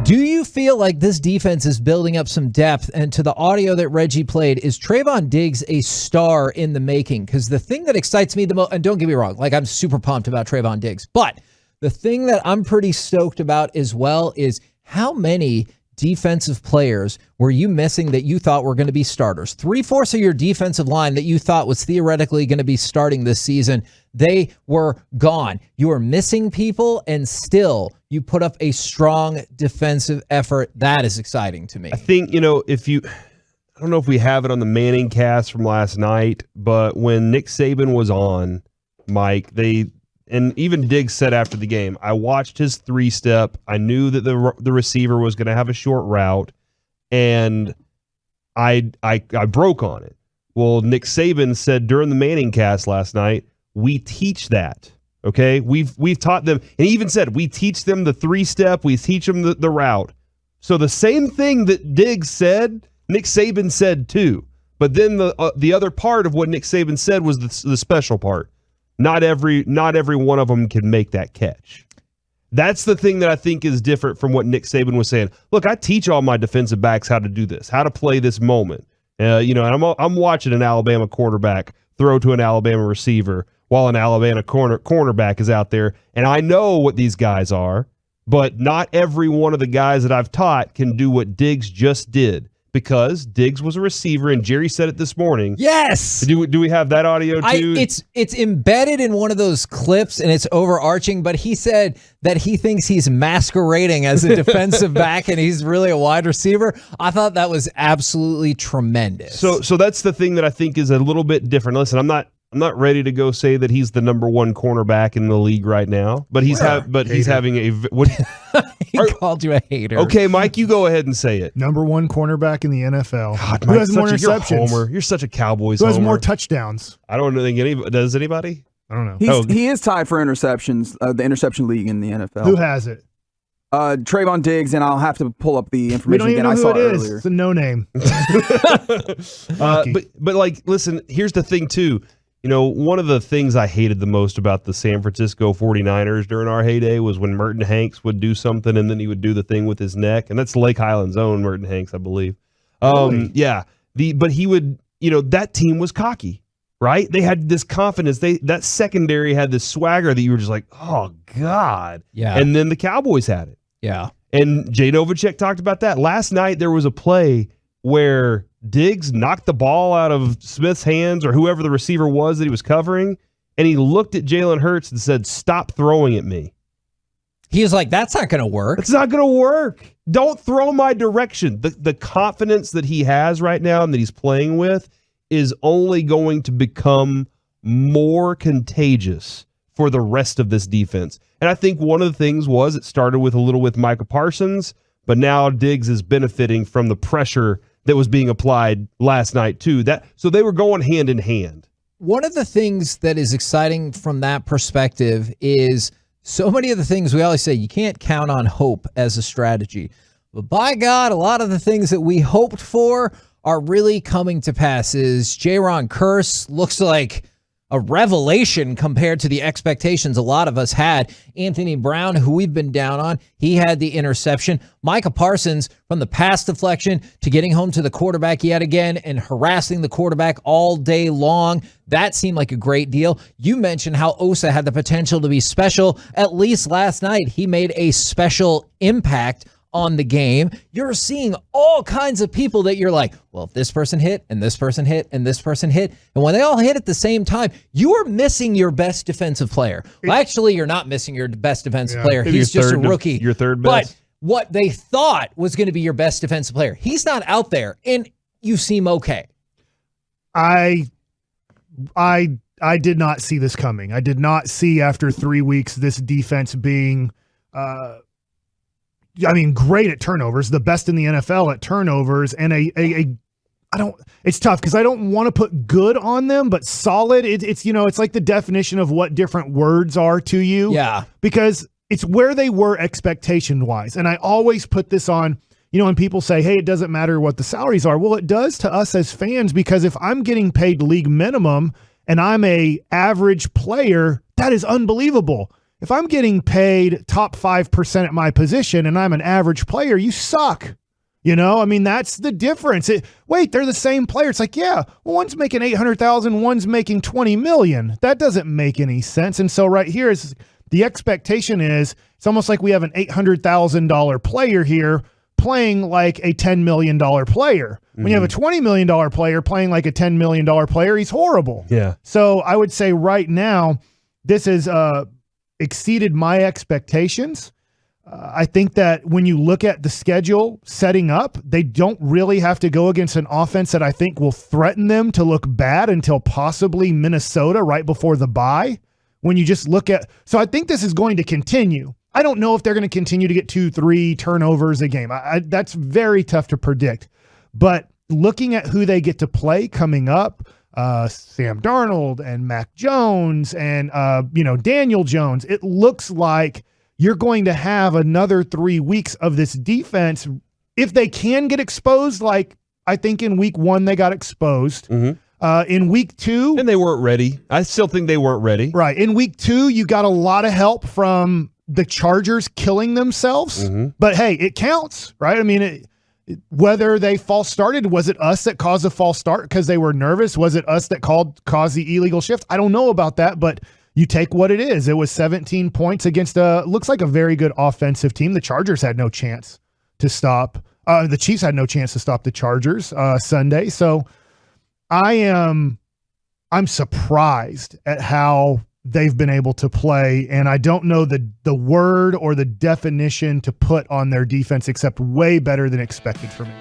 Do you feel like this defense is building up some depth? And to the audio that Reggie played, is Trevon Diggs a star in the making? Because the thing that excites me the most, and don't get me wrong, like I'm super pumped about Trevon Diggs, but the thing that I'm pretty stoked about as well is how many defensive players were you missing that you thought were going to be starters? 3/4 of your defensive line that you thought was theoretically going to be starting this season, they were gone. You were missing people, and still you put up a strong defensive effort. That is exciting to me. I think, I don't know if we have it on the Manning cast from last night, but when Nick Saban was on, Mike, and even Diggs said after the game, I watched his 3-step. I knew that the receiver was going to have a short route, and I broke on it. Well, Nick Saban said during the Manning cast last night, we teach that. Okay, we've taught them, and he even said we teach them the 3-step. We teach them the route. So the same thing that Diggs said, Nick Saban said too. But then the other part of what Nick Saban said was the special part. Not every one of them can make that catch. That's the thing that I think is different from what Nick Saban was saying. Look, I teach all my defensive backs how to do this, how to play this moment. And I'm watching an Alabama quarterback throw to an Alabama receiver while an Alabama cornerback is out there, and I know what these guys are, but not every one of the guys that I've taught can do what Diggs just did. Because Diggs was a receiver, and Jerry said it this morning. Yes. Do we have that audio too? It's embedded in one of those clips, and it's overarching. But he said that he thinks he's masquerading as a defensive back, and he's really a wide receiver. I thought that was absolutely tremendous. So that's the thing that I think is a little bit different. Listen, I'm not ready to go say that he's the number one cornerback in the league right now, but he's having a what? He called you a hater. Okay, Mike, you go ahead and say it. Number one cornerback in the NFL. God, Who Mike, has more interceptions? You're such a Cowboys Who has homer. more touchdowns? I don't think anybody does. Anybody? I don't know. He is tied for interceptions, the interception league in the NFL. Who has it? Trevon Diggs, and I'll have to pull up the We information don't even again. know I who saw it is. earlier. It's a no name. But like, listen, here's the thing too. One of the things I hated the most about the San Francisco 49ers during our heyday was when Merton Hanks would do something and then he would do the thing with his neck. And that's Lake Highland's own Merton Hanks, I believe. Really? Yeah. But he would, that team was cocky, right? They had this confidence. That secondary had this swagger that you were just like, oh, God. Yeah. And then the Cowboys had it. Yeah. And Jay Novacek talked about that. Last night there was a play where Diggs knocked the ball out of Smith's hands or whoever the receiver was that he was covering, and he looked at Jalen Hurts and said, stop throwing at me. He was like, that's not going to work. It's not going to work. Don't throw my direction. The confidence that he has right now and that he's playing with is only going to become more contagious for the rest of this defense. And I think one of the things was it started with a little with Micah Parsons, but now Diggs is benefiting from the pressure that was being applied last night too. So they were going hand in hand. One of the things that is exciting from that perspective is so many of the things we always say, you can't count on hope as a strategy. But by God, a lot of the things that we hoped for are really coming to pass. Jaron Kearse looks like a revelation compared to the expectations a lot of us had. Anthony Brown, who we've been down on, he had the interception. Micah Parsons, from the pass deflection to getting home to the quarterback yet again and harassing the quarterback all day long, that seemed like a great deal. You mentioned how Osa had the potential to be special. At least last night, he made a special impact on the game. You're seeing all kinds of people that you're like, well, if this person hit and this person hit and this person hit, and when they all hit at the same time, you are missing your best defensive player. Well, actually, you're not missing your best defensive player. He's just a rookie. Your third best. But what they thought was going to be your best defensive player, he's not out there, and you seem okay. I did not see this coming. I did not see after 3 weeks this defense being great at turnovers, the best in the NFL at turnovers, and it's tough because I don't want to put good on them, but solid. It's like the definition of what different words are to you. Yeah. Because it's where they were expectation wise. And I always put this on, when people say, hey, it doesn't matter what the salaries are. Well, it does to us as fans, because if I'm getting paid league minimum and I'm a average player, that is unbelievable. if I'm getting paid top 5% at my position and I'm an average player, you suck. You know, I mean, that's the difference. Wait, they're the same player. It's like, yeah, well, one's making 800,000, one's making 20 million. That doesn't make any sense. And so right here is the expectation is it's almost like we have an $800,000 player here playing like a $10 million player. When you have a $20 million player playing like a $10 million player, he's horrible. Yeah. So I would say right now, this has exceeded my expectations. I think that when you look at the schedule setting up, they don't really have to go against an offense that I think will threaten them to look bad until possibly Minnesota right before the bye. When you just look at, so I think this is going to continue. I don't know if they're going to continue to get 2-3 turnovers a game. That's very tough to predict. But looking at who they get to play coming up, Sam Darnold and Mac Jones and Daniel Jones, it looks like you're going to have another 3 weeks of this defense. If they can get exposed, like I think in week 1 they got exposed. In week 2. And they weren't ready. I still think they weren't ready. Right. In week 2, you got a lot of help from the Chargers killing themselves. But hey, it counts, right? I mean, whether they false started, was it us that caused a false start because they were nervous? Was it us that caused the illegal shift? I don't know about that, but you take what it is. It was 17 points against looks like a very good offensive team. The Chargers had no chance to stop. The Chiefs had no chance to stop the Chargers Sunday. So I'm surprised at how they've been able to play, and I don't know the word or the definition to put on their defense except way better than expected for me.